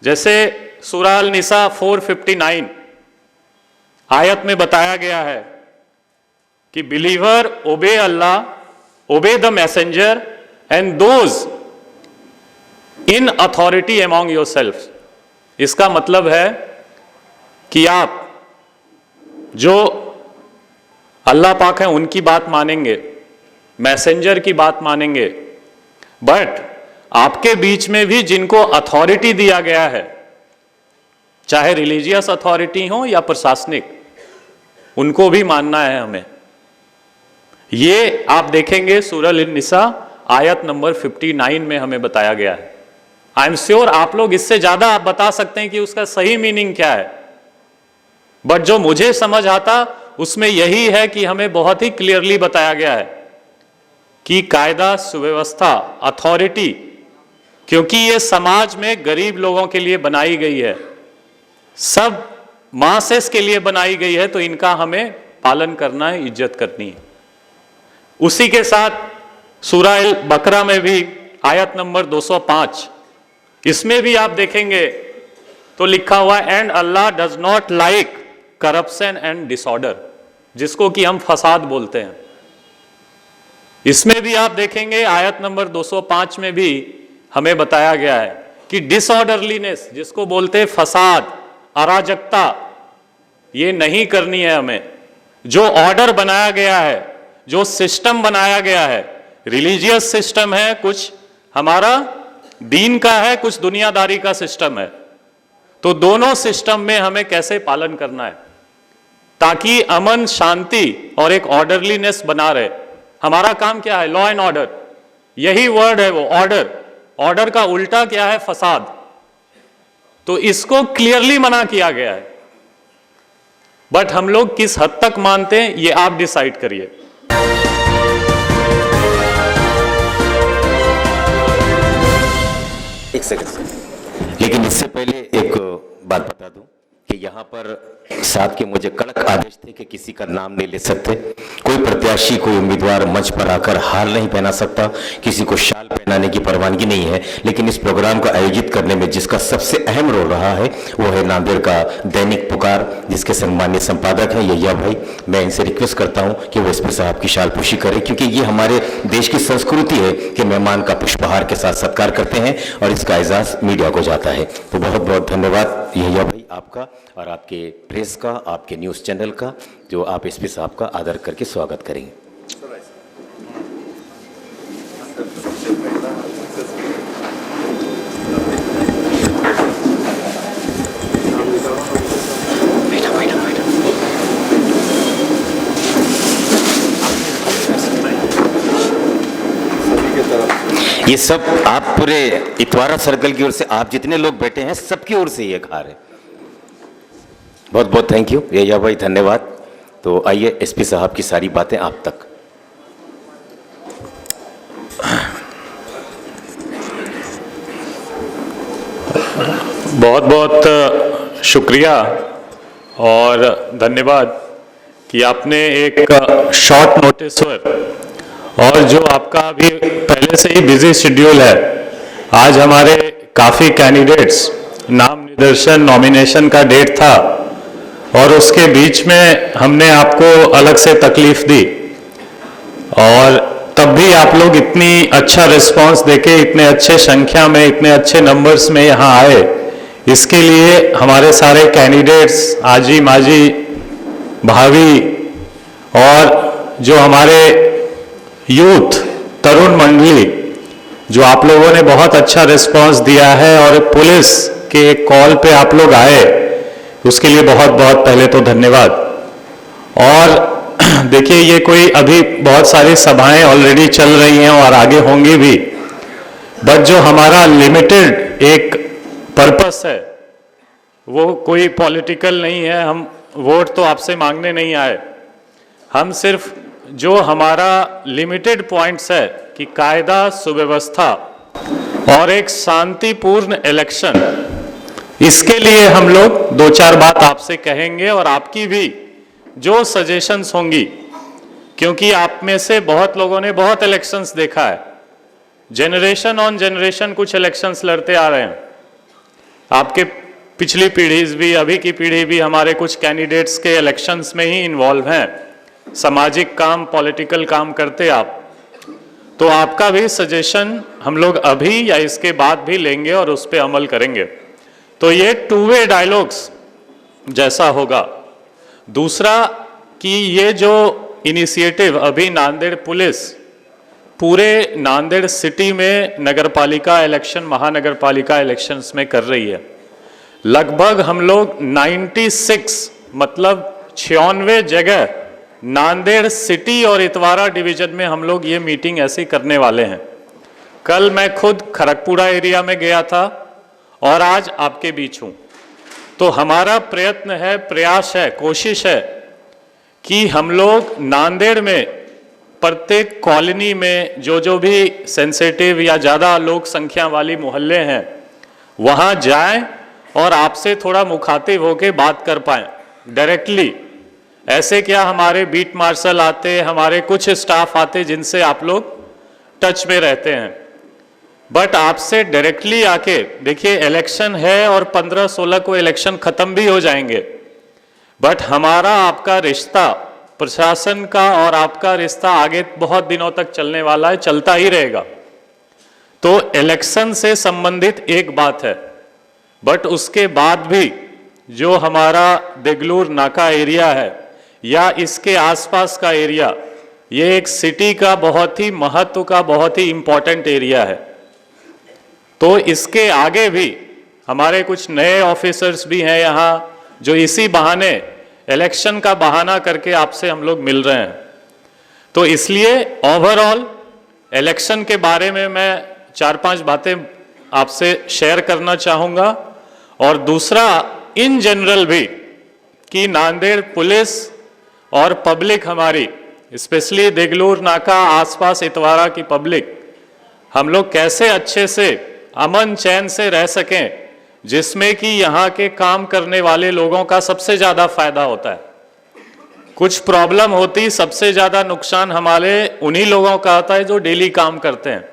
जैसे सूरा अल निसा 459 आयत में बताया गया है कि believer obey Allah, obey the messenger and those in authority among yourself. इसका मतलब है कि आप जो अल्लाह पाक है उनकी बात मानेंगे, मैसेंजर की बात मानेंगे, बट आपके बीच में भी जिनको अथॉरिटी दिया गया है, चाहे रिलीजियस अथॉरिटी हो या प्रशासनिक, उनको भी मानना है हमें। ये आप देखेंगे सूरह अल-निसा आयत नंबर 59 में हमें बताया गया है। आई एम श्योर आप लोग इससे ज्यादा आप बता सकते हैं कि उसका सही मीनिंग क्या है, बट जो मुझे समझ आता उसमें यही है कि हमें बहुत ही क्लियरली बताया गया है कि कायदा सुव्यवस्था, अथॉरिटी, क्योंकि ये समाज में गरीब लोगों के लिए बनाई गई है, सब मासेस के लिए बनाई गई है, तो इनका हमें पालन करना है, इज्जत करनी है। उसी के साथ सूरह अल बकरा में भी आयत नंबर 205, इसमें भी आप देखेंगे तो लिखा हुआ and Allah does not like corruption and disorder, जिसको कि हम फसाद बोलते हैं। इसमें भी आप देखेंगे आयत नंबर 205 में भी हमें बताया गया है कि डिसऑर्डरलीनेस, जिसको बोलते हैं फसाद, अराजकता, ये नहीं करनी है हमें। जो ऑर्डर बनाया गया है, जो सिस्टम बनाया गया है, रिलीजियस सिस्टम है, कुछ हमारा दीन का है, कुछ दुनियादारी का सिस्टम है, तो दोनों सिस्टम में हमें कैसे पालन करना है ताकि अमन, शांति और एक ऑर्डरलीनेस बना रहे। हमारा काम क्या है? लॉ एंड ऑर्डर, यही वर्ड है वो, ऑर्डर। ऑर्डर का उल्टा क्या है? फसाद। तो इसको क्लियरली मना किया गया है, बट हम लोग किस हद तक मानते हैं ये आप डिसाइड करिए। एक सेकंड, लेकिन इससे पहले एक बात बता दूं कि यहाँ पर साहब के मुझे कड़क आदेश थे कि किसी का नाम नहीं ले सकते, कोई प्रत्याशी, कोई उम्मीदवार मंच पर आकर हार नहीं पहना सकता, किसी को शाल पहनाने की परवानगी नहीं है। लेकिन इस प्रोग्राम को आयोजित करने में जिसका सबसे अहम रोल रहा है वो है नांदेड़ का दैनिक पुकार, जिसके सम्मानीय संपादक हैं यहिया भाई। मैं इनसे रिक्वेस्ट करता हूं कि वो एसपी साहब की शाल पोशी करें, क्योंकि ये हमारे देश की संस्कृति है कि मेहमान का पुष्पहार के साथ सत्कार करते हैं और इसका एजाज मीडिया को जाता है। तो बहुत बहुत धन्यवाद यहिया भाई आपका और आपके प्रेस का, आपके न्यूज़ चैनल का, जो आप एसपी साहब का आदर करके स्वागत करेंगे। ये सब आप पूरे इतवारा सर्कल की ओर से, आप जितने लोग बैठे हैं सबकी ओर से ये हार है। बहुत बहुत थैंक यू यहिया भाई, धन्यवाद। तो आइए एसपी साहब की सारी बातें आप तक। बहुत बहुत शुक्रिया और धन्यवाद कि आपने एक शॉर्ट नोटिस पर, और जो आपका अभी पहले से ही बिजी शेड्यूल है, आज हमारे काफ़ी कैंडिडेट्स, नाम निर्देशन, नॉमिनेशन का डेट था और उसके बीच में हमने आपको अलग से तकलीफ दी, और तब भी आप लोग इतनी अच्छा रिस्पांस देके, इतने अच्छे संख्या में, इतने अच्छे नंबर्स में यहाँ आए, इसके लिए हमारे सारे कैंडिडेट्स, आजी माजी, भाभी और जो हमारे यूथ, तरुण मंडली, जो आप लोगों ने बहुत अच्छा रिस्पांस दिया है और पुलिस के कॉल पे आप लोग आए, उसके लिए बहुत बहुत पहले तो धन्यवाद। और देखिए, ये कोई अभी बहुत सारी सभाएं ऑलरेडी चल रही हैं और आगे होंगी भी, बट जो हमारा लिमिटेड एक पर्पस है वो कोई पॉलिटिकल नहीं है। हम वोट तो आपसे मांगने नहीं आए, हम सिर्फ जो हमारा लिमिटेड पॉइंट्स है कि कायदा सुव्यवस्था और एक शांतिपूर्ण इलेक्शन, इसके लिए हम लोग दो चार बात आपसे कहेंगे और आपकी भी जो सजेशंस होंगी, क्योंकि आप में से बहुत लोगों ने बहुत इलेक्शंस देखा है, जनरेशन ऑन जनरेशन कुछ इलेक्शंस लड़ते आ रहे हैं, आपके पिछली पीढ़ी भी, अभी की पीढ़ी भी, हमारे कुछ कैंडिडेट्स के इलेक्शंस में ही इन्वॉल्व हैं, सामाजिक काम, पॉलिटिकल काम करते आप, तो आपका भी सजेशन हम लोग अभी या इसके बाद भी लेंगे और उस पर अमल करेंगे। तो ये टू वे डायलॉग्स जैसा होगा। दूसरा कि ये जो इनिशिएटिव अभी नांदेड़ पुलिस पूरे नांदेड़ सिटी में नगरपालिका इलेक्शन, महानगरपालिका इलेक्शंस में कर रही है, लगभग हम लोग 96 मतलब 96 जगह नांदेड़ सिटी और इतवारा डिवीजन में हम लोग ये मीटिंग ऐसी करने वाले हैं। कल मैं खुद खड़गपुरा एरिया में गया था और आज आपके बीच हूं। तो हमारा प्रयत्न है, प्रयास है, कोशिश है कि हम लोग नांदेड़ में प्रत्येक कॉलोनी में जो भी सेंसिटिव या ज़्यादा लोक संख्या वाली मोहल्ले हैं वहाँ जाएं और आपसे थोड़ा मुखातिब होकर बात कर पाएं डायरेक्टली। ऐसे क्या हमारे बीट मार्शल आते, हमारे कुछ स्टाफ आते जिनसे आप लोग टच में रहते हैं, बट आपसे डायरेक्टली आके देखिए, इलेक्शन है और 15-16 को इलेक्शन खत्म भी हो जाएंगे, बट हमारा आपका रिश्ता, प्रशासन का और आपका रिश्ता आगे बहुत दिनों तक चलने वाला है, चलता ही रहेगा। तो इलेक्शन से संबंधित एक बात है, बट उसके बाद भी जो हमारा देगलूर नाका एरिया है या इसके आसपास का एरिया, ये एक सिटी का बहुत ही महत्व का, बहुत ही इंपॉर्टेंट एरिया है। तो इसके आगे भी हमारे कुछ नए ऑफिसर्स भी हैं यहाँ, जो इसी बहाने, इलेक्शन का बहाना करके आपसे हम लोग मिल रहे हैं। तो इसलिए ओवरऑल इलेक्शन के बारे में मैं 4-5 बातें आपसे शेयर करना चाहूँगा, और दूसरा इन जनरल भी कि नांदेड़ पुलिस और पब्लिक हमारी, स्पेशली देगलूर नाका आसपास इतवारा की पब्लिक, हम लोग कैसे अच्छे से अमन चैन से रह सकें, जिसमें कि यहाँ के काम करने वाले लोगों का सबसे ज़्यादा फायदा होता है। कुछ प्रॉब्लम होती, सबसे ज़्यादा नुकसान हमारे उन्हीं लोगों का होता है जो डेली काम करते हैं।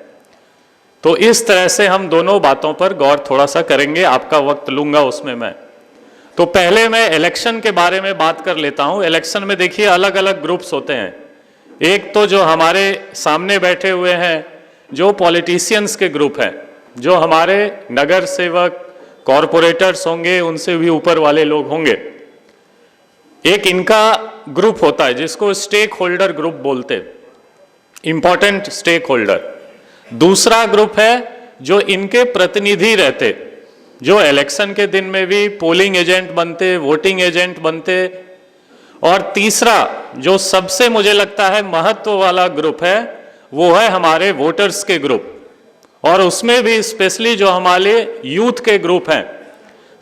तो इस तरह से हम दोनों बातों पर गौर थोड़ा सा करेंगे, आपका वक्त लूंगा उसमें मैं। तो पहले मैं इलेक्शन के बारे में बात कर लेता हूं। इलेक्शन में देखिए अलग अलग ग्रुप्स होते हैं। एक तो जो हमारे सामने बैठे हुए हैं, जो पॉलिटिशियंस के ग्रुप हैं, जो हमारे नगर सेवक, कॉरपोरेटर्स होंगे, उनसे भी ऊपर वाले लोग होंगे। एक इनका ग्रुप होता है जिसको स्टेक होल्डर ग्रुप बोलते हैं, इंपॉर्टेंट स्टेक होल्डर। दूसरा ग्रुप है जो इनके प्रतिनिधि रहते, जो इलेक्शन के दिन में भी पोलिंग एजेंट बनते, वोटिंग एजेंट बनते। और तीसरा जो सबसे मुझे लगता है महत्व वाला ग्रुप है, वो है हमारे वोटर्स के ग्रुप, और उसमें भी स्पेशली जो हमारे यूथ के ग्रुप हैं।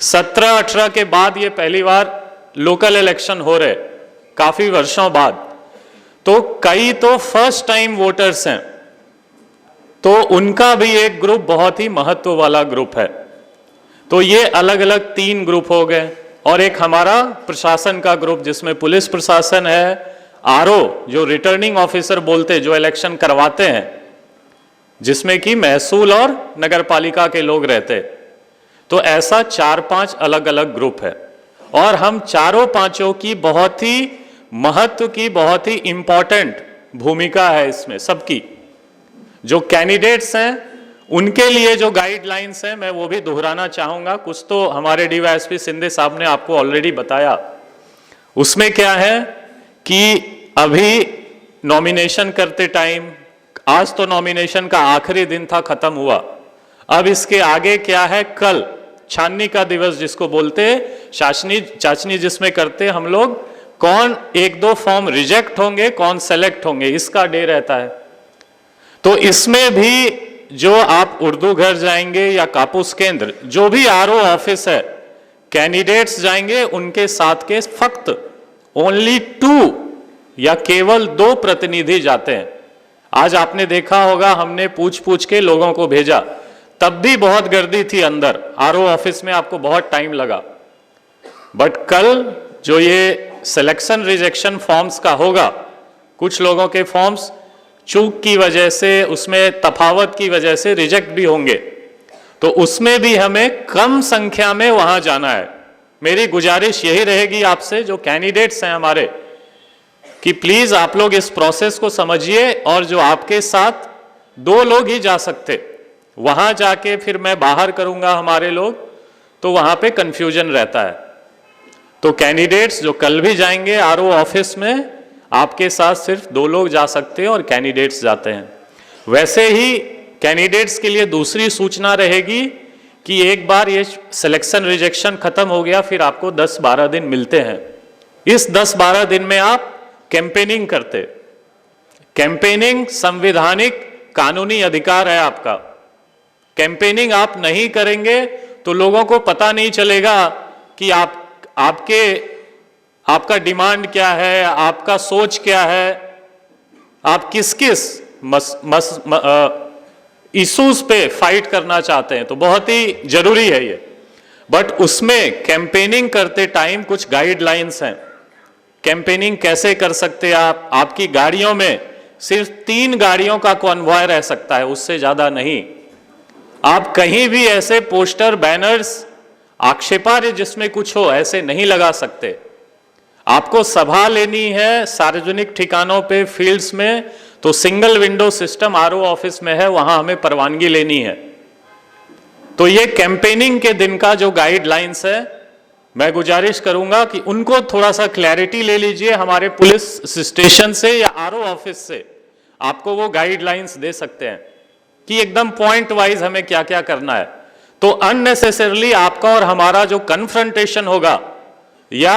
17-18 के बाद ये पहली बार लोकल इलेक्शन हो रहे, काफी वर्षों बाद, तो कई तो फर्स्ट टाइम वोटर्स हैं, तो उनका भी एक ग्रुप बहुत ही महत्व वाला ग्रुप है। तो ये अलग अलग 3 ग्रुप हो गए। और एक हमारा प्रशासन का ग्रुप, जिसमें पुलिस प्रशासन है, आरओ जो रिटर्निंग ऑफिसर बोलते, जो इलेक्शन करवाते हैं, जिसमें कि महसूल और नगरपालिका के लोग रहते। तो ऐसा 4-5 अलग अलग ग्रुप है, और हम चारों पांचों की बहुत ही महत्व की, बहुत ही इंपॉर्टेंट भूमिका है इसमें सबकी। जो कैंडिडेट्स हैं उनके लिए जो गाइडलाइंस हैं, मैं वो भी दोहराना चाहूंगा। कुछ तो हमारे डीवाईएसपी सिंधे साहब ने आपको ऑलरेडी बताया। उसमें क्या है कि अभी नॉमिनेशन करते टाइम, आज तो नॉमिनेशन का आखिरी दिन था, खत्म हुआ। अब इसके आगे क्या है, कल छाननी का दिवस जिसको बोलते, चाचनी जिसमें करते हम लोग, कौन 1-2 फॉर्म रिजेक्ट होंगे, कौन सेलेक्ट होंगे, इसका डे रहता है। तो इसमें भी जो आप उर्दू घर जाएंगे या कापूस केंद्र, जो भी आरओ ऑफिस है, कैंडिडेट्स जाएंगे, उनके साथ के फक्त ओनली 2 या केवल 2 प्रतिनिधि जाते हैं। आज आपने देखा होगा, हमने पूछ के लोगों को भेजा, तब भी बहुत गर्दी थी अंदर, आरओ ऑफिस में आपको बहुत टाइम लगा। बट कल जो ये सिलेक्शन रिजेक्शन फॉर्म्स का होगा, कुछ लोगों के फॉर्म्स चूक की वजह से, उसमें तफावत की वजह से रिजेक्ट भी होंगे। तो उसमें भी हमें कम संख्या में वहां जाना है। मेरी गुजारिश यही रहेगी आपसे जो कैंडिडेट्स हैं हमारे, कि प्लीज आप लोग इस प्रोसेस को समझिए, और जो आपके साथ 2 लोग ही जा सकते, वहां जाके फिर मैं बाहर करूंगा हमारे लोग, तो वहां पे कंफ्यूजन रहता है। तो कैंडिडेट्स जो कल भी जाएंगे आरओ ऑफिस में, आपके साथ सिर्फ 2 लोग जा सकते हैं और कैंडिडेट्स जाते हैं। वैसे ही कैंडिडेट्स के लिए दूसरी सूचना रहेगी कि एक बार ये सिलेक्शन रिजेक्शन खत्म हो गया, फिर आपको 10-12 दिन मिलते हैं। इस 10-12 दिन में आप कैंपेनिंग करते। कैंपेनिंग संवैधानिक कानूनी अधिकार है आपका। कैंपेनिंग आप नहीं करेंगे तो लोगों को पता नहीं चलेगा कि आपका डिमांड क्या है, आपका सोच क्या है, आप किस किस इश्यूज पे फाइट करना चाहते हैं। तो बहुत ही जरूरी है ये। बट उसमें कैंपेनिंग करते टाइम कुछ गाइडलाइंस हैं। कैंपेनिंग कैसे कर सकते हैं आप? आपकी गाड़ियों में सिर्फ 3 गाड़ियों का कॉन्वॉय रह सकता है, उससे ज्यादा नहीं। आप कहीं भी ऐसे पोस्टर, बैनर्स, आक्षेपार्ह जिसमें कुछ हो, ऐसे नहीं लगा सकते। आपको सभा लेनी है सार्वजनिक ठिकानों पे, फील्ड्स में, तो single window system RO office में है, वहां हमें परवानगी लेनी है। तो ये कैंपेनिंग के दिन का जो गाइडलाइंस है, मैं गुजारिश करूंगा कि उनको थोड़ा सा क्लैरिटी ले लीजिए हमारे पुलिस स्टेशन से या आरओ ऑफिस से। आपको वो गाइडलाइंस दे सकते हैं कि एकदम पॉइंट वाइज हमें क्या क्या करना है। तो अननेसेसरली आपका और हमारा जो कन्फ्रंटेशन होगा, या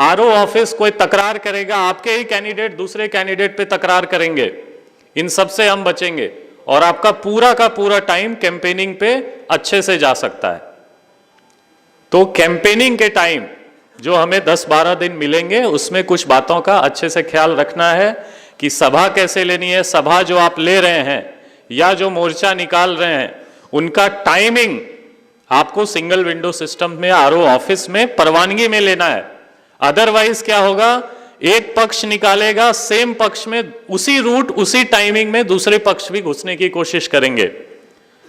आरओ ऑफिस कोई तकरार करेगा, आपके ही कैंडिडेट दूसरे कैंडिडेट पे तकरार करेंगे, इन सब से हम बचेंगे और आपका पूरा का पूरा टाइम कैंपेनिंग पे अच्छे से जा सकता है। तो कैंपेनिंग के टाइम जो हमें 10-12 दिन मिलेंगे, उसमें कुछ बातों का अच्छे से ख्याल रखना है कि सभा कैसे लेनी है, सभा जो आप ले रहे हैं या जो मोर्चा निकाल रहे हैं, उनका टाइमिंग आपको सिंगल विंडो सिस्टम में आरओ ऑफिस में परवानगी में लेना है। अदरवाइज क्या होगा, एक पक्ष निकालेगा, सेम पक्ष में उसी रूट उसी टाइमिंग में दूसरे पक्ष भी घुसने की कोशिश करेंगे,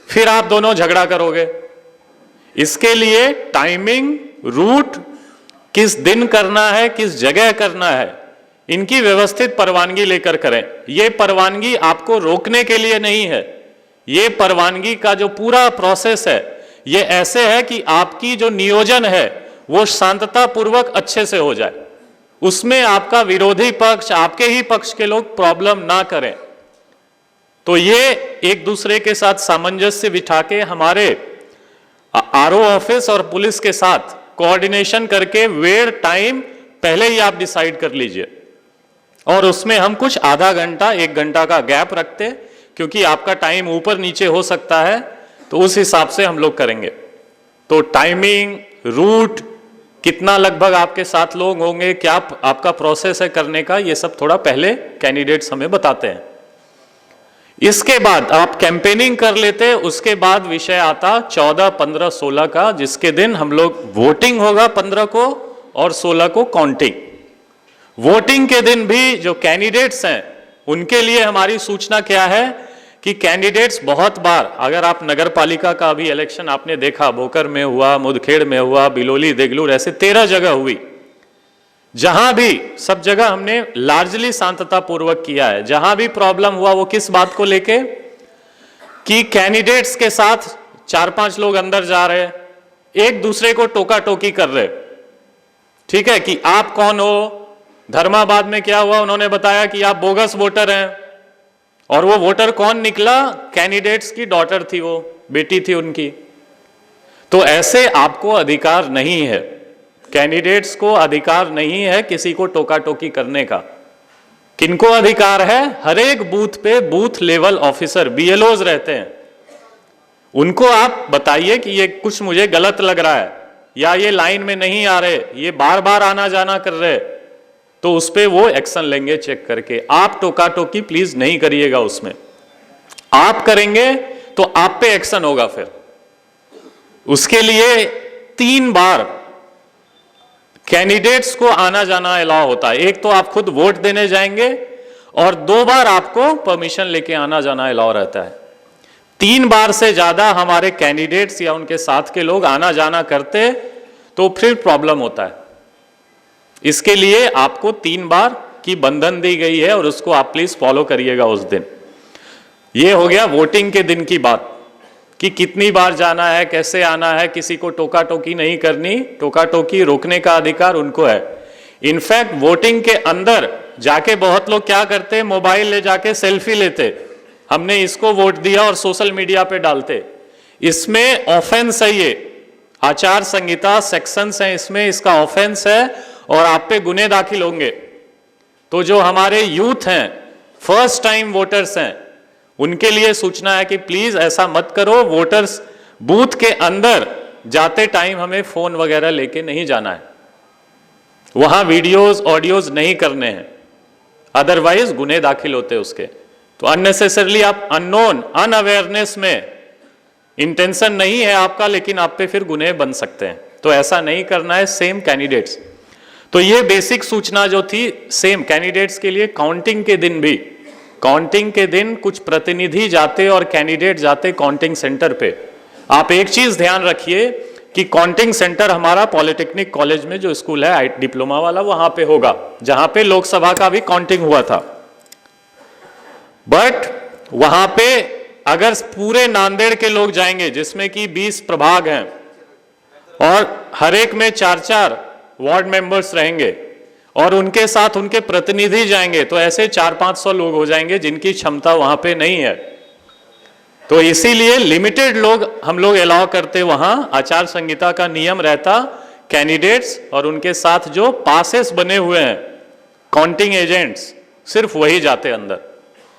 फिर आप दोनों झगड़ा करोगे। इसके लिए टाइमिंग, रूट, किस दिन करना है, किस जगह करना है, इनकी व्यवस्थित परवानगी लेकर करें। यह परवानगी आपको रोकने के लिए नहीं है। यह परवानगी का जो पूरा प्रोसेस है, यह ऐसे है कि आपकी जो नियोजन है वो शांतता पूर्वक अच्छे से हो जाए, उसमें आपका विरोधी पक्ष, आपके ही पक्ष के लोग प्रॉब्लम ना करें। तो ये एक दूसरे के साथ सामंजस्य बिठा के हमारे आरओ ऑफिस और पुलिस के साथ कोऑर्डिनेशन करके वेयर टाइम पहले ही आप डिसाइड कर लीजिए, और उसमें हम कुछ आधा घंटा 1 घंटा का गैप रखते, क्योंकि आपका टाइम ऊपर नीचे हो सकता है, तो उस हिसाब से हम लोग करेंगे। तो टाइमिंग, रूट, कितना लगभग आपके साथ लोग होंगे, क्या आपका प्रोसेस है करने का, ये सब थोड़ा पहले कैंडिडेट्स हमें बताते हैं। इसके बाद आप कैंपेनिंग कर लेते, उसके बाद विषय आता 14, 15, 16 का, जिसके दिन हम लोग वोटिंग होगा 15 को और 16 को काउंटिंग। वोटिंग के दिन भी जो कैंडिडेट्स हैं उनके लिए हमारी सूचना क्या है कि कैंडिडेट्स बहुत बार, अगर आप नगर पालिका का अभी इलेक्शन आपने देखा, भोकर में हुआ, मुदखेड़ में हुआ, बिलोली, देगलूर, ऐसे 13 जगह हुई, जहां भी सब जगह हमने लार्जली शांतता पूर्वक किया है। जहां भी प्रॉब्लम हुआ वो किस बात को लेके कि कैंडिडेट्स के साथ 4-5 लोग अंदर जा रहे, एक दूसरे को टोका टोकी कर रहे, ठीक है, कि आप कौन हो। धर्माबाद में क्या हुआ, उन्होंने बताया कि आप बोगस वोटर हैं, और वो वोटर कौन निकला, कैंडिडेट्स की डॉटर थी, वो बेटी थी उनकी। तो ऐसे आपको अधिकार नहीं है, कैंडिडेट्स को अधिकार नहीं है किसी को टोका टोकी करने का। किनको अधिकार है? हर एक बूथ पे बूथ लेवल ऑफिसर, बीएलओज रहते हैं, उनको आप बताइए कि ये कुछ मुझे गलत लग रहा है, या ये लाइन में नहीं आ रहे, ये बार बार आना जाना कर रहे, तो उस पर वो एक्शन लेंगे चेक करके। आप टोका टोकी प्लीज नहीं करिएगा, उसमें आप करेंगे तो आप पे एक्शन होगा। फिर उसके लिए 3 बार कैंडिडेट्स को आना जाना अलाउ होता है। एक तो आप खुद वोट देने जाएंगे, और 2 बार आपको परमिशन लेके आना जाना अलाउ रहता है। 3 बार से ज्यादा हमारे कैंडिडेट्स या उनके साथ के लोग आना जाना करते तो फिर प्रॉब्लम होता है। इसके लिए आपको 3 बार की बंधन दी गई है और उसको आप प्लीज फॉलो करिएगा उस दिन। ये हो गया वोटिंग के दिन की बात कि कितनी बार जाना है, कैसे आना है, किसी को टोका टोकी नहीं करनी, टोका टोकी रोकने का अधिकार उनको है। इनफैक्ट वोटिंग के अंदर जाके बहुत लोग क्या करते, मोबाइल ले जाके सेल्फी लेते, हमने इसको वोट दिया और सोशल मीडिया पे डालते। इसमें ऑफेंस है, ये आचार संहिता सेक्शंस हैं इसमें, इसका ऑफेंस है और आप पे गुने दाखिल होंगे। तो जो हमारे यूथ हैं, फर्स्ट टाइम वोटर्स हैं, उनके लिए सूचना है कि प्लीज ऐसा मत करो। वोटर्स बूथ के अंदर जाते टाइम हमें फोन वगैरह लेके नहीं जाना है, वहां वीडियोस ऑडियोज नहीं करने हैं, अदरवाइज गुने दाखिल होते उसके। तो अननेसेसरली आप अननोन अनअवेयरनेस में, इंटेंशन नहीं है आपका लेकिन आप पे फिर गुने बन सकते हैं, तो ऐसा नहीं करना है। सेम कैंडिडेट्स, तो ये बेसिक सूचना जो थी सेम कैंडिडेट्स के लिए। काउंटिंग के दिन भी, काउंटिंग के दिन कुछ प्रतिनिधि जाते और कैंडिडेट जाते काउंटिंग सेंटर पे। आप एक चीज ध्यान रखिए कि काउंटिंग सेंटर हमारा पॉलिटेक्निक कॉलेज में जो स्कूल है डिप्लोमा वाला, वहां पे होगा, जहां पे लोकसभा का भी काउंटिंग हुआ था। बट वहां पे अगर पूरे नांदेड़ के लोग जाएंगे, जिसमें कि 20 प्रभाग हैं और हर एक में 4-4 वार्ड मेंबर्स रहेंगे और उनके साथ उनके प्रतिनिधि जाएंगे, तो ऐसे 400-500 लोग हो जाएंगे जिनकी क्षमता वहां पे नहीं है। तो इसीलिए लिमिटेड लोग हम लोग अलाउ करते वहां। आचार संहिता का नियम रहता कैंडिडेट्स और उनके साथ जो पासेस बने हुए हैं काउंटिंग एजेंट्स, सिर्फ वही जाते अंदर,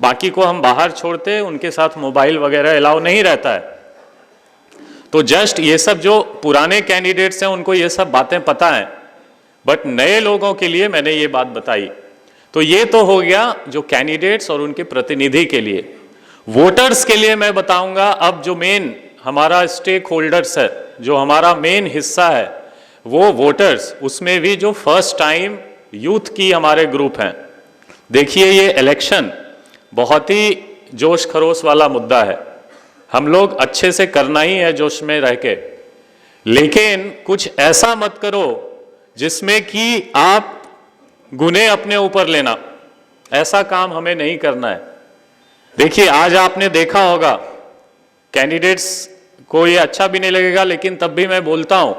बाकी को हम बाहर छोड़ते, उनके साथ मोबाइल वगैरह अलाउ नहीं रहता है। तो जस्ट ये सब जो पुराने कैंडिडेट्स हैं उनको ये सब बातें पता हैं, बट नए लोगों के लिए मैंने ये बात बताई। तो ये तो हो गया जो कैंडिडेट्स और उनके प्रतिनिधि के लिए। वोटर्स के लिए मैं बताऊंगा अब जो मेन हमारा स्टेक होल्डर्स है, जो हमारा मेन हिस्सा है वो वोटर्स, उसमें भी जो फर्स्ट टाइम यूथ की हमारे ग्रुप हैं। देखिए ये इलेक्शन बहुत ही जोश खरोश वाला मुद्दा है, हम लोग अच्छे से करना ही है जोश में रह के, लेकिन कुछ ऐसा मत करो जिसमें कि आप गुने अपने ऊपर लेना, ऐसा काम हमें नहीं करना है। देखिए आज आपने देखा होगा, कैंडिडेट्स को ये अच्छा भी नहीं लगेगा लेकिन तब भी मैं बोलता हूं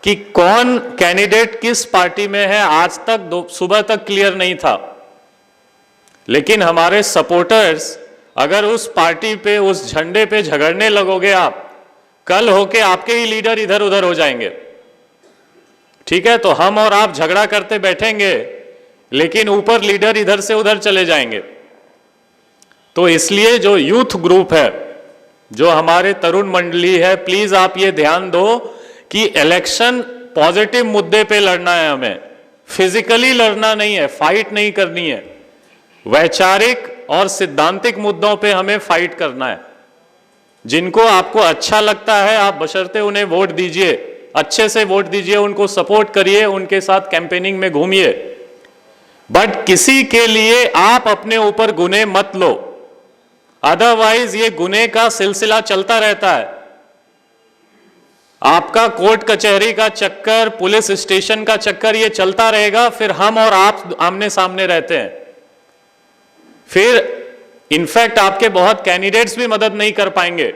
कि कौन कैंडिडेट किस पार्टी में है आज तक सुबह तक क्लियर नहीं था। लेकिन हमारे सपोर्टर्स अगर उस पार्टी पे, उस झंडे पे झगड़ने लगोगे आप, कल होके आपके ही लीडर इधर उधर हो जाएंगे। ठीक है, तो हम और आप झगड़ा करते बैठेंगे लेकिन ऊपर लीडर इधर से उधर चले जाएंगे। तो इसलिए जो यूथ ग्रुप है, जो हमारे तरुण मंडली है, प्लीज आप ये ध्यान दो कि इलेक्शन पॉजिटिव मुद्दे पे लड़ना है हमें, फिजिकली लड़ना नहीं है, फाइट नहीं करनी है। वैचारिक और सिद्धांतिक मुद्दों पे हमें फाइट करना है। जिनको आपको अच्छा लगता है आप बशर्ते उन्हें वोट दीजिए, अच्छे से वोट दीजिए, उनको सपोर्ट करिए, उनके साथ कैंपेनिंग में घूमिए, बट किसी के लिए आप अपने ऊपर गुने मत लो, अदरवाइज ये गुने का सिलसिला चलता रहता है। आपका कोर्ट कचहरी का चक्कर, पुलिस स्टेशन का चक्कर ये चलता रहेगा, फिर हम और आप आमने सामने रहते हैं। फिर इनफैक्ट आपके बहुत कैंडिडेट्स भी मदद नहीं कर पाएंगे,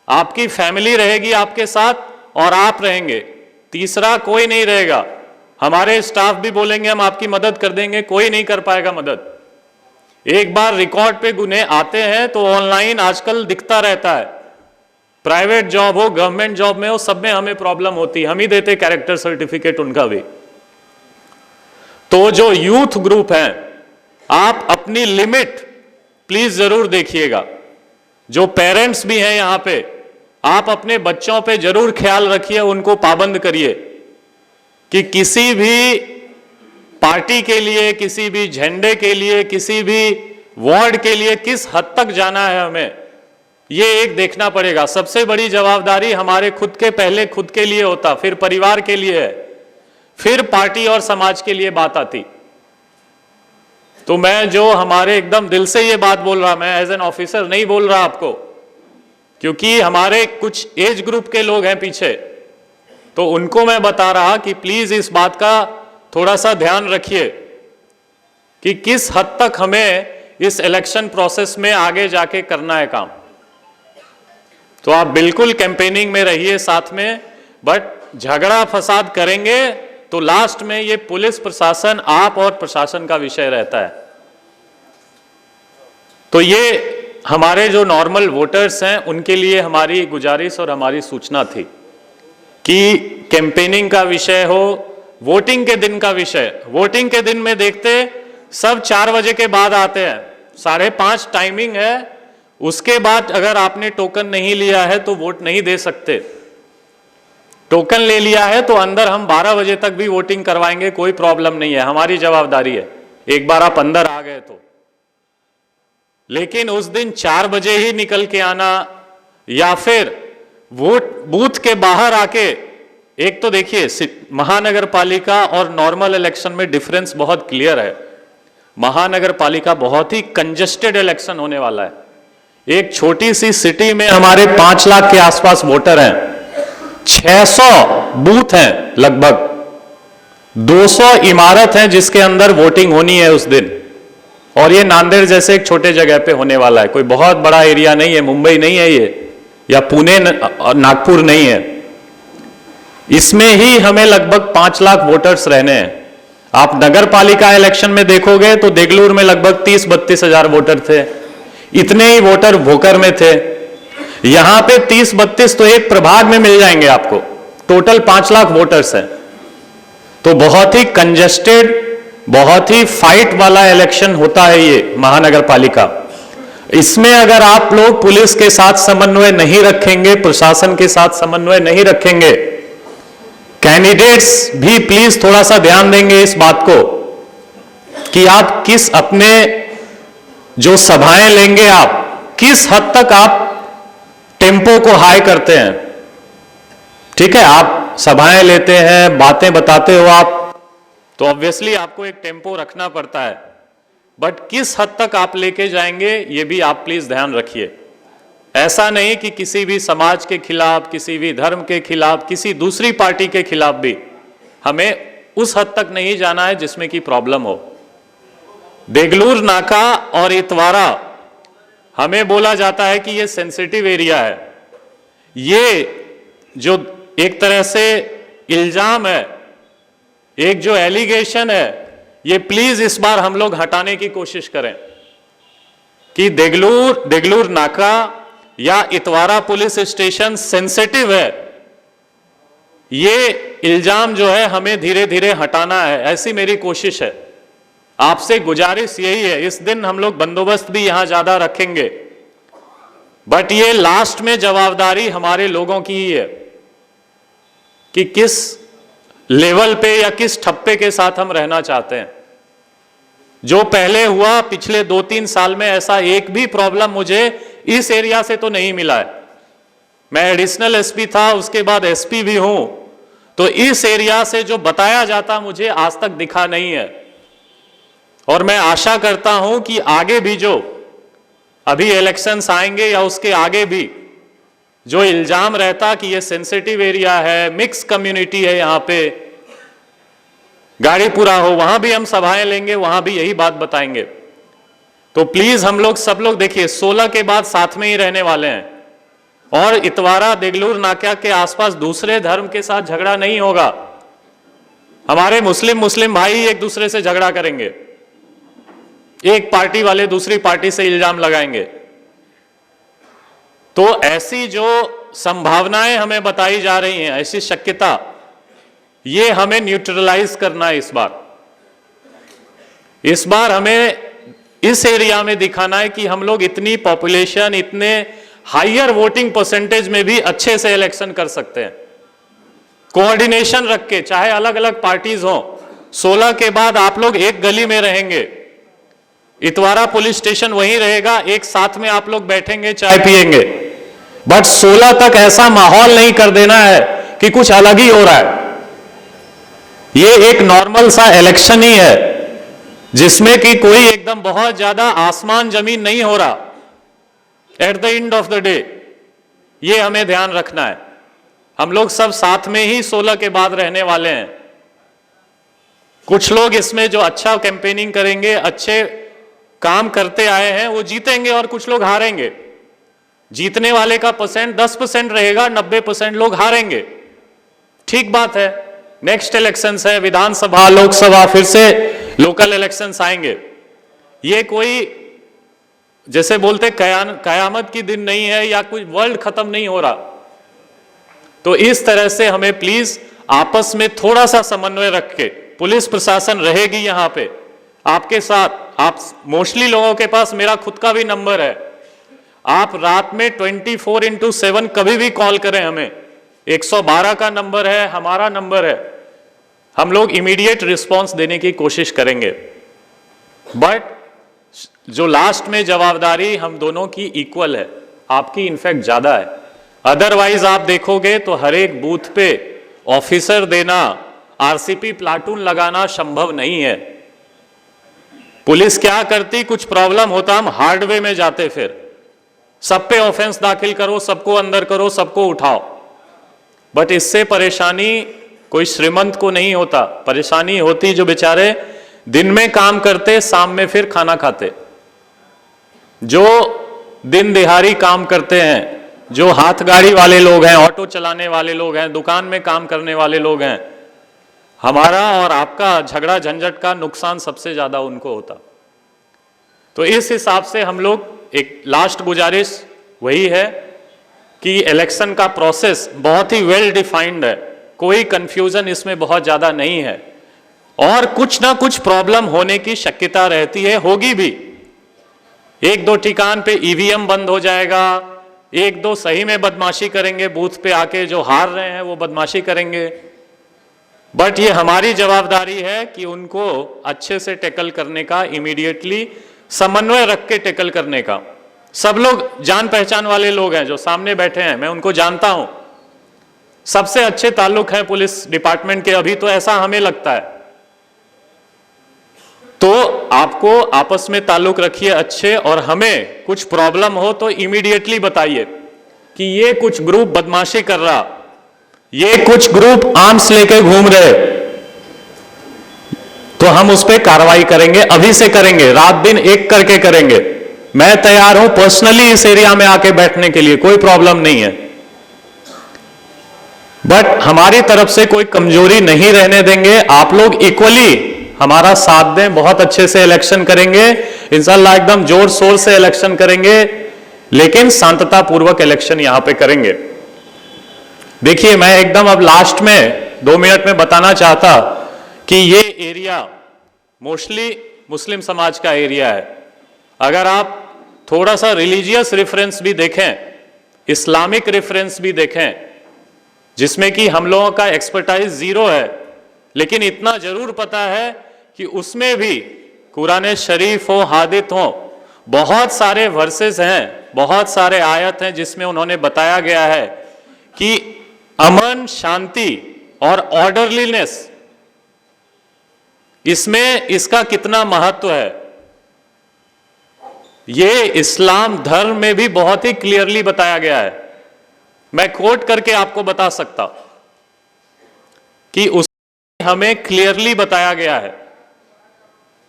आपकी फैमिली रहेगी आपके साथ और आप रहेंगे, तीसरा कोई नहीं रहेगा। हमारे स्टाफ भी बोलेंगे हम आपकी मदद कर देंगे, कोई नहीं कर पाएगा मदद। एक बार रिकॉर्ड पे गुने आते हैं तो ऑनलाइन आजकल दिखता रहता है, प्राइवेट जॉब हो गवर्नमेंट जॉब में हो, सब में हमें प्रॉब्लम होती है, हम ही देते कैरेक्टर सर्टिफिकेट उनका भी। तो जो यूथ ग्रुप है आप अपनी लिमिट प्लीज जरूर देखिएगा। जो पेरेंट्स भी हैं यहां पे, आप अपने बच्चों पे जरूर ख्याल रखिए, उनको पाबंद करिए कि किसी भी पार्टी के लिए, किसी भी झंडे के लिए, किसी भी वार्ड के लिए किस हद तक जाना है हमें, ये एक देखना पड़ेगा। सबसे बड़ी जवाबदारी हमारे खुद के, पहले खुद के लिए होता, फिर परिवार के लिए है, फिर पार्टी और समाज के लिए बात आती। तो मैं जो हमारे एकदम दिल से ये बात बोल रहा, मैं एज एन ऑफिसर नहीं बोल रहा आपको, क्योंकि हमारे कुछ एज ग्रुप के लोग हैं पीछे, तो उनको मैं बता रहा कि प्लीज इस बात का थोड़ा सा ध्यान रखिए कि किस हद तक हमें इस इलेक्शन प्रोसेस में आगे जाके करना है काम। तो आप बिल्कुल कैंपेनिंग में रहिए साथ में, बट झगड़ा फसाद करेंगे तो लास्ट में ये पुलिस प्रशासन, आप और प्रशासन का विषय रहता है। तो ये हमारे जो नॉर्मल वोटर्स हैं उनके लिए हमारी गुजारिश और हमारी सूचना थी कि कैंपेनिंग का विषय हो, वोटिंग के दिन का विषय। वोटिंग के दिन में देखते सब 4 बजे के बाद आते हैं, 5:30 टाइमिंग है, उसके बाद अगर आपने टोकन नहीं लिया है तो वोट नहीं दे सकते। टोकन ले लिया है तो अंदर हम 12 बजे तक भी वोटिंग करवाएंगे, कोई प्रॉब्लम नहीं है, हमारी जवाबदारी है, एक बार आप अंदर आ गए तो। लेकिन उस दिन 4 बजे ही निकल के आना या फिर वोट बूथ के बाहर आके, एक तो देखिए महानगर पालिका और नॉर्मल इलेक्शन में डिफरेंस बहुत क्लियर है। महानगर पालिका बहुत ही कंजेस्टेड इलेक्शन होने वाला है। एक छोटी सी सिटी में हमारे 5 लाख के आसपास वोटर हैं, 600 बूथ हैं, लगभग 200 इमारत हैं जिसके अंदर वोटिंग होनी है उस दिन। और ये नांदेड़ जैसे एक छोटे जगह पे होने वाला है, कोई बहुत बड़ा एरिया नहीं है, मुंबई नहीं है ये, या पुणे नागपुर नहीं है। इसमें ही हमें लगभग 5 लाख वोटर्स रहने हैं। आप नगर पालिका इलेक्शन में देखोगे तो देगलूर में लगभग 30-32 हजार वोटर थे, इतने ही वोटर भोकर में थे। यहां पे 30-32 तो एक प्रभाग में मिल जाएंगे आपको, टोटल 5 लाख वोटर्स हैं। तो बहुत ही कंजेस्टेड, बहुत ही फाइट वाला इलेक्शन होता है ये महानगर पालिका। इसमें अगर आप लोग पुलिस के साथ समन्वय नहीं रखेंगे, प्रशासन के साथ समन्वय नहीं रखेंगे, कैंडिडेट्स भी प्लीज थोड़ा सा ध्यान देंगे इस बात को कि आप किस अपने जो सभाएं लेंगे, आप किस हद तक आप टेम्पो को हाई करते हैं। ठीक है, आप सभाएं लेते हैं, बातें बताते हो आप, तो ऑब्वियसली आपको एक टेम्पो रखना पड़ता है, बट किस हद तक आप लेके जाएंगे ये भी आप प्लीज ध्यान रखिए। ऐसा नहीं कि किसी भी समाज के खिलाफ, किसी भी धर्म के खिलाफ, किसी दूसरी पार्टी के खिलाफ भी हमें उस हद तक नहीं जाना है जिसमें कि प्रॉब्लम हो। देगलूर नाका और इतवारा हमें बोला जाता है कि ये सेंसिटिव एरिया है। ये जो एक तरह से इल्जाम है, एक जो एलिगेशन है, ये प्लीज इस बार हम लोग हटाने की कोशिश करें कि देगलूर नाका या इतवारा पुलिस स्टेशन सेंसिटिव है। ये इल्जाम जो है हमें धीरे धीरे हटाना है, ऐसी मेरी कोशिश है। आपसे गुजारिश यही है, इस दिन हम लोग बंदोबस्त भी यहां ज्यादा रखेंगे, बट ये लास्ट में जवाबदारी हमारे लोगों की ही है कि किस लेवल पे या किस ठप्पे के साथ हम रहना चाहते हैं। जो पहले हुआ पिछले 2-3 साल में, ऐसा एक भी प्रॉब्लम मुझे इस एरिया से तो नहीं मिला है। मैं एडिशनल एसपी था, उसके बाद एसपी भी हूं, तो इस एरिया से जो बताया जाता मुझे आज तक दिखा नहीं है। और मैं आशा करता हूं कि आगे भी जो अभी इलेक्शंस आएंगे या उसके आगे भी जो इल्जाम रहता कि ये सेंसिटिव एरिया है, मिक्स कम्युनिटी है, यहां पे गाड़ीपुरा हो, वहां भी हम सभाएं लेंगे, वहां भी यही बात बताएंगे। तो प्लीज हम लोग सब लोग देखिए 16 के बाद साथ में ही रहने वाले हैं, और इतवारा देगलूर नाका के आसपास दूसरे धर्म के साथ झगड़ा नहीं होगा। हमारे मुस्लिम भाई एक दूसरे से झगड़ा करेंगे, एक पार्टी वाले दूसरी पार्टी से इल्जाम लगाएंगे। तो ऐसी जो संभावनाएं हमें बताई जा रही हैं, ऐसी शक्यता, ये हमें न्यूट्रलाइज करना है। इस बार हमें इस एरिया में दिखाना है कि हम लोग इतनी पॉपुलेशन, इतने हायर वोटिंग परसेंटेज में भी अच्छे से इलेक्शन कर सकते हैं, कोऑर्डिनेशन रख के, चाहे अलग अलग पार्टीज हों। 16 के बाद आप लोग एक गली में रहेंगे, इतवारा पुलिस स्टेशन वहीं रहेगा, एक साथ में आप लोग बैठेंगे, चाय पिएंगे, बट 16 तक ऐसा माहौल नहीं कर देना है कि कुछ अलग ही हो रहा है। ये एक नॉर्मल सा इलेक्शन ही है जिसमें कि कोई एकदम बहुत ज्यादा आसमान जमीन नहीं हो रहा। At the end of the day ये हमें ध्यान रखना है। हम लोग सब साथ में ही 16 के बाद रहने वाले हैं। कुछ लोग इसमें जो अच्छा कैंपेनिंग करेंगे, अच्छे काम करते आए हैं, वो जीतेंगे और कुछ लोग हारेंगे। जीतने वाले का परसेंट 10% रहेगा, 90% लोग हारेंगे। ठीक बात है। नेक्स्ट इलेक्शंस है, विधानसभा, लोकसभा, फिर से लोकल इलेक्शंस आएंगे। ये कोई जैसे बोलते कयामत की दिन नहीं है या कोई वर्ल्ड खत्म नहीं हो रहा। तो इस तरह से हमें प्लीज आपस में थोड़ा सा समन्वय रख के, पुलिस प्रशासन रहेगी यहां पे आपके साथ। आप मोस्टली लोगों के पास मेरा खुद का भी नंबर है, आप रात में 24/7 कभी भी कॉल करें हमें। 112 का नंबर है, हमारा नंबर है। हम लोग इमीडिएट रिस्पांस देने की कोशिश करेंगे। बट जो लास्ट में जवाबदारी हम दोनों की इक्वल है, आपकी इनफैक्ट ज्यादा है। अदरवाइज आप देखोगे तो हर एक बूथ पे ऑफिसर देना, आरसीपी प्लाटून लगाना संभव नहीं है। पुलिस क्या करती, कुछ प्रॉब्लम होता हम हार्ड वे में जाते, फिर सब पे ऑफेंस दाखिल करो, सबको अंदर करो, सबको उठाओ। बट इससे परेशानी कोई श्रीमंत को नहीं होता, परेशानी होती जो बेचारे दिन में काम करते, शाम में फिर खाना खाते, जो दिन दिहाड़ी काम करते हैं, जो हाथ गाड़ी वाले लोग हैं, ऑटो चलाने वाले लोग हैं, दुकान में काम करने वाले लोग हैं। हमारा और आपका झगड़ा झंझट का नुकसान सबसे ज्यादा उनको होता। तो इस हिसाब से हम लोग, एक लास्ट गुजारिश वही है कि इलेक्शन का प्रोसेस बहुत ही वेल डिफाइंड है, कोई कंफ्यूजन इसमें बहुत ज्यादा नहीं है। और कुछ ना कुछ प्रॉब्लम होने की शक्यता रहती है, होगी भी। एक दो ठिकान पे ईवीएम बंद हो जाएगा, एक दो सही में बदमाशी करेंगे, बूथ पे आके जो हार रहे हैं वो बदमाशी करेंगे। बट ये हमारी जवाबदारी है कि उनको अच्छे से टैकल करने का, इमीडिएटली समन्वय रख के टैकल करने का। सब लोग जान पहचान वाले लोग हैं जो सामने बैठे हैं, मैं उनको जानता हूं, सबसे अच्छे ताल्लुक हैं पुलिस डिपार्टमेंट के, अभी तो ऐसा हमें लगता है। तो आपको आपस में ताल्लुक रखिए अच्छे, और हमें कुछ प्रॉब्लम हो तो इमीडिएटली बताइए कि ये कुछ ग्रुप बदमाशी कर रहा, ये कुछ ग्रुप आर्म्स लेके घूम रहे, तो हम उस पर कार्रवाई करेंगे, अभी से करेंगे, रात दिन एक करके करेंगे। मैं तैयार हूं पर्सनली इस एरिया में आके बैठने के लिए, कोई प्रॉब्लम नहीं है। बट हमारी तरफ से कोई कमजोरी नहीं रहने देंगे। आप लोग इक्वली हमारा साथ दें, बहुत अच्छे से इलेक्शन करेंगे इंशाल्लाह, एकदम जोर शोर से इलेक्शन करेंगे, लेकिन शांतता पूर्वक इलेक्शन यहां पे करेंगे। देखिए, मैं एकदम अब लास्ट में 2 मिनट में बताना चाहता कि ये एरिया मोस्टली मुस्लिम समाज का एरिया है। अगर आप थोड़ा सा रिलीजियस रेफरेंस भी देखें, इस्लामिक रेफरेंस भी देखें, जिसमें कि हम लोगों का एक्सपर्टाइज जीरो है, लेकिन इतना जरूर पता है कि उसमें भी कुरान शरीफ हो, हादित हो, बहुत सारे वर्सेस हैं, बहुत सारे आयत हैं जिसमें उन्होंने बताया गया है कि अमन, शांति और ऑर्डरलीनेस, इसमें इसका कितना महत्व है। ये इस्लाम धर्म में भी बहुत ही क्लियरली बताया गया है। मैं कोट करके आपको बता सकता कि उसमें हमें क्लियरली बताया गया है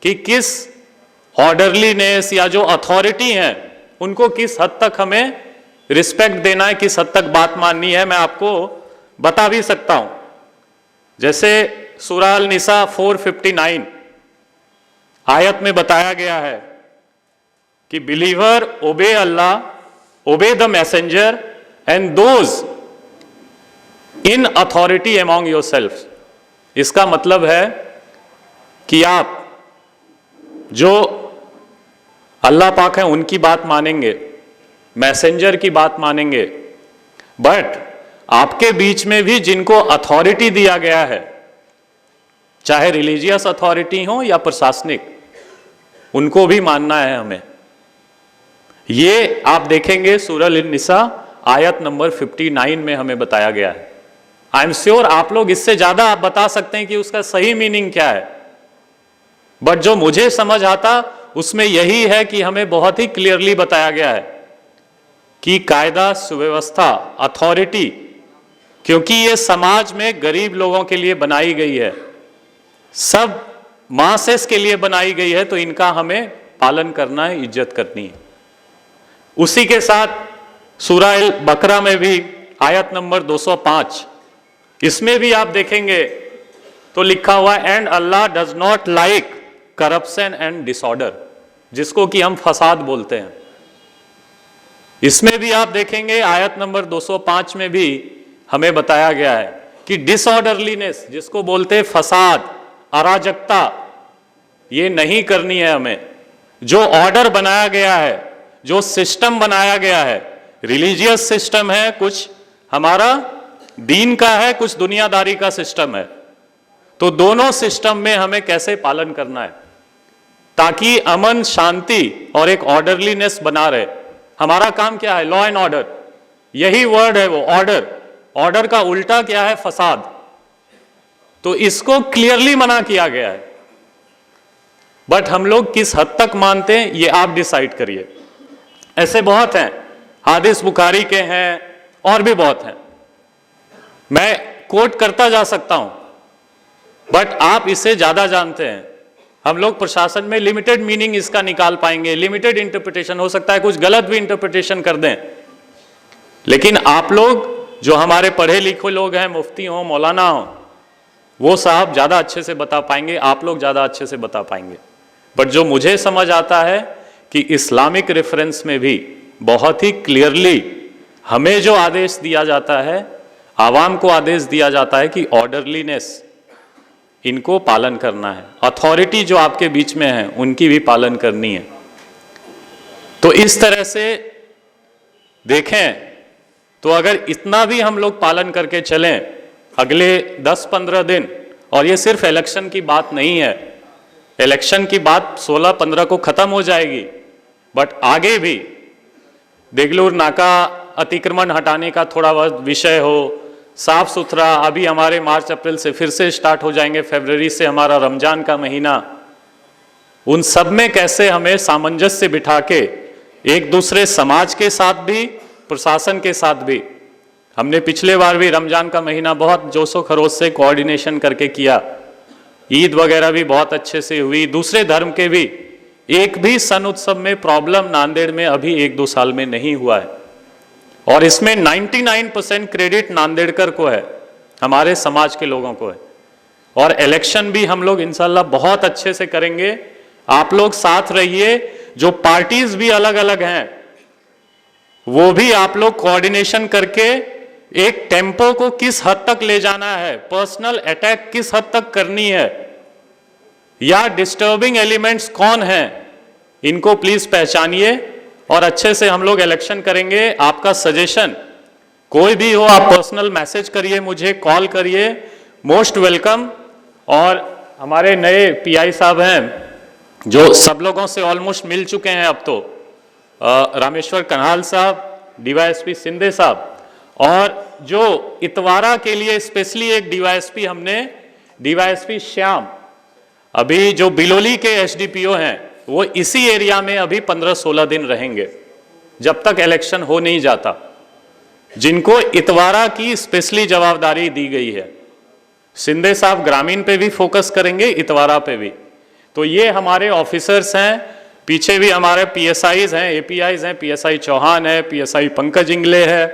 कि किस ऑर्डरलीनेस या जो अथॉरिटी हैं उनको किस हद तक हमें रिस्पेक्ट देना है, किस हद तक बात माननी है। मैं आपको बता भी सकता हूं, जैसे सूरह अल-निसा 459 आयत में बताया गया है कि believer obey Allah, obey the messenger and those in authority among yourself. इसका मतलब है कि आप जो अल्लाह पाक हैं उनकी बात मानेंगे, मैसेंजर की बात मानेंगे, बट आपके बीच में भी जिनको अथॉरिटी दिया गया है, चाहे रिलीजियस अथॉरिटी हो या प्रशासनिक, उनको भी मानना है हमें। ये आप देखेंगे सूरह अल-निसा आयत नंबर 59 में हमें बताया गया है। आई एम श्योर आप लोग इससे ज्यादा आप बता सकते हैं कि उसका सही मीनिंग क्या है, बट जो मुझे समझ आता उसमें यही है कि हमें बहुत ही क्लियरली बताया गया है कि कायदा सुव्यवस्था अथॉरिटी, क्योंकि ये समाज में गरीब लोगों के लिए बनाई गई है, सब मासेस के लिए बनाई गई है, तो इनका हमें पालन करना है, इज्जत करनी है। उसी के साथ सूरा अल बकरा में भी आयत नंबर 205, इसमें भी आप देखेंगे तो लिखा हुआ and Allah does not like corruption and disorder, जिसको कि हम फसाद बोलते हैं। इसमें भी आप देखेंगे आयत नंबर 205 में भी हमें बताया गया है कि डिसऑर्डरलीनेस, जिसको बोलते हैं फसाद, अराजकता, ये नहीं करनी है हमें। जो ऑर्डर बनाया गया है, जो सिस्टम बनाया गया है, रिलीजियस सिस्टम है, कुछ हमारा दीन का है, कुछ दुनियादारी का सिस्टम है, तो दोनों सिस्टम में हमें कैसे पालन करना है ताकि अमन शांति और एक ऑर्डरलीनेस बना रहे। हमारा काम क्या है? लॉ एंड ऑर्डर, यही वर्ड है वो, ऑर्डर। ऑर्डर का उल्टा क्या है? फसाद। तो इसको क्लियरली मना किया गया है, बट हम लोग किस हद तक मानते हैं ये आप डिसाइड करिए। ऐसे बहुत हैं, हादिस बुखारी के हैं और भी बहुत हैं, मैं कोट करता जा सकता हूं, बट आप इसे ज्यादा जानते हैं। हम लोग प्रशासन में लिमिटेड मीनिंग इसका निकाल पाएंगे, लिमिटेड इंटरप्रिटेशन हो सकता है, कुछ गलत भी इंटरप्रिटेशन कर दें, लेकिन आप लोग जो हमारे पढ़े लिखे लोग हैं, मुफ्ती हो, मौलाना हो, वो साहब ज्यादा अच्छे से बता पाएंगे, आप लोग ज्यादा अच्छे से बता पाएंगे। बट जो मुझे समझ आता है कि इस्लामिक रेफरेंस में भी बहुत ही क्लियरली हमें जो आदेश दिया जाता है, आवाम को आदेश दिया जाता है कि ऑर्डरलीनेस, इनको पालन करना है। अथॉरिटी जो आपके बीच में है उनकी भी पालन करनी है। तो इस तरह से देखें तो अगर इतना भी हम लोग पालन करके चलें अगले 10-15 दिन, और ये सिर्फ इलेक्शन की बात नहीं है, इलेक्शन की बात 16-15 को खत्म हो जाएगी, बट आगे भी देगलूर नाका अतिक्रमण हटाने का थोड़ा बहुत विषय हो, साफ सुथरा, अभी हमारे मार्च अप्रैल से फिर से स्टार्ट हो जाएंगे, फरवरी से हमारा रमजान का महीना, उन सब में कैसे हमें सामंजस्य बिठा के एक दूसरे समाज के साथ भी, प्रशासन के साथ भी, हमने पिछले बार भी रमजान का महीना बहुत जोशो खरोश से कोऑर्डिनेशन करके किया, ईद वगैरह भी बहुत अच्छे से हुई, दूसरे धर्म के भी एक भी सन उत्सव में प्रॉब्लम नांदेड़ में अभी 1-2 साल में नहीं हुआ है, और इसमें 99% क्रेडिट नांदेड़कर को है, हमारे समाज के लोगों को है। और इलेक्शन भी हम लोग इंशाल्लाह बहुत अच्छे से करेंगे, आप लोग साथ रहिए। जो पार्टीज भी अलग अलग हैं वो भी आप लोग कोऑर्डिनेशन करके एक टेम्पो को किस हद तक ले जाना है, पर्सनल अटैक किस हद तक करनी है, या डिस्टर्बिंग एलिमेंट्स कौन हैं, इनको प्लीज पहचानिए और अच्छे से हम लोग इलेक्शन करेंगे। आपका सजेशन कोई भी हो, आप पर्सनल मैसेज करिए, मुझे कॉल करिए, मोस्ट वेलकम। और हमारे नए पीआई साहब हैं जो सब लोगों से ऑलमोस्ट मिल चुके हैं अब तो, रामेश्वर कन्हाल साहब, डीवाईएसपी सिंधे साहब, और जो इतवारा के लिए स्पेशली एक डीवाईएसपी हमने, डीवाईएसपी श्याम, अभी जो बिलोली के एसडीपीओ हैं वो इसी एरिया में अभी 15-16 दिन रहेंगे जब तक इलेक्शन हो नहीं जाता, जिनको इतवारा की स्पेशली जवाबदारी दी गई है। सिंधे साहब ग्रामीण पे भी फोकस करेंगे, इतवारा पे भी। तो ये हमारे ऑफिसर्स हैं, पीछे भी हमारे पीएसआईज हैं, एपीआईज हैं, पीएसआई चौहान है, पीएसआई पंकज इंगले है,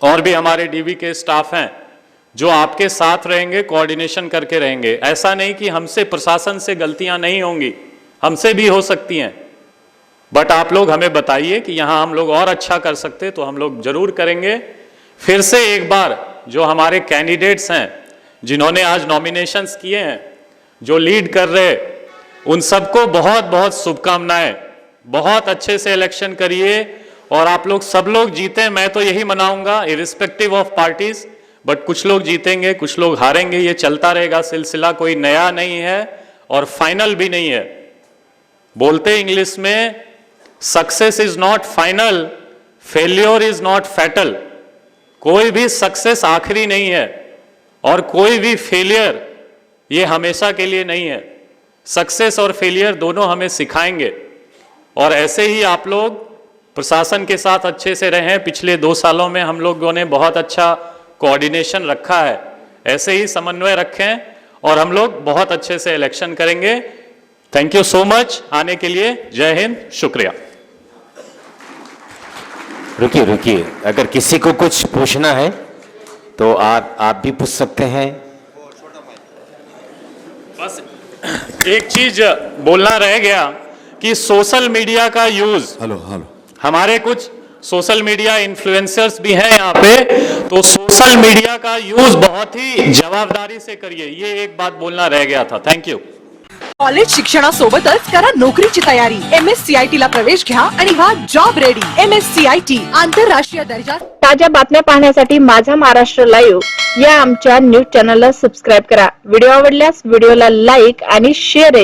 और भी हमारे डीबी के स्टाफ हैं जो आपके साथ रहेंगे, कोऑर्डिनेशन करके रहेंगे। ऐसा नहीं कि हमसे, प्रशासन से गलतियां नहीं होंगी, हमसे भी हो सकती हैं, बट आप लोग हमें बताइए कि यहाँ हम लोग और अच्छा कर सकते तो हम लोग जरूर करेंगे। फिर से एक बार जो हमारे कैंडिडेट्स हैं जिन्होंने आज नॉमिनेशंस किए हैं, जो लीड कर रहे, उन सबको बहुत बहुत शुभकामनाएं। बहुत अच्छे से इलेक्शन करिए और आप लोग सब लोग जीते, मैं तो यही मनाऊंगा इरिस्पेक्टिव ऑफ पार्टीज, बट कुछ लोग जीतेंगे, कुछ लोग हारेंगे, ये चलता रहेगा सिलसिला, कोई नया नहीं है और फाइनल भी नहीं है। बोलते इंग्लिश में success is not final, failure is not fatal. कोई भी सक्सेस आखिरी नहीं है और कोई भी फेलियर ये हमेशा के लिए नहीं है। सक्सेस और फेलियर दोनों हमें सिखाएंगे, और ऐसे ही आप लोग प्रशासन के साथ अच्छे से रहें। पिछले 2 सालों में हम लोगों ने बहुत अच्छा कोऑर्डिनेशन रखा है, ऐसे ही समन्वय रखें और हम लोग बहुत अच्छे से इलेक्शन करेंगे। थैंक यू सो मच आने के लिए। जय हिंद, शुक्रिया। रुकिए, अगर किसी को कुछ पूछना है तो आप भी पूछ सकते हैं। बस एक चीज बोलना रह गया कि सोशल मीडिया का यूज, हमारे कुछ सोशल मीडिया इन्फ्लुएंसर्स भी हैं यहाँ पे, तो सोशल मीडिया का यूज बहुत ही जवाबदारी से करिए, ये एक बात बोलना रह गया था। Thank you. कॉलेज शिक्षणासोबतच करा नोकरीची तयारी। MSCIT ला प्रवेश घ्या आणि व्हा जॉब रेडी। MSCIT आंतरराष्ट्रीय दर्जा। ताज्या बातम्या पाहण्यासाठी माझा महाराष्ट्र लाईव्ह या आमच्या न्यूज चॅनलला सबस्क्राईब करा। व्हिडिओ आवडल्यास व्हिडिओला लाईक आणि शेअर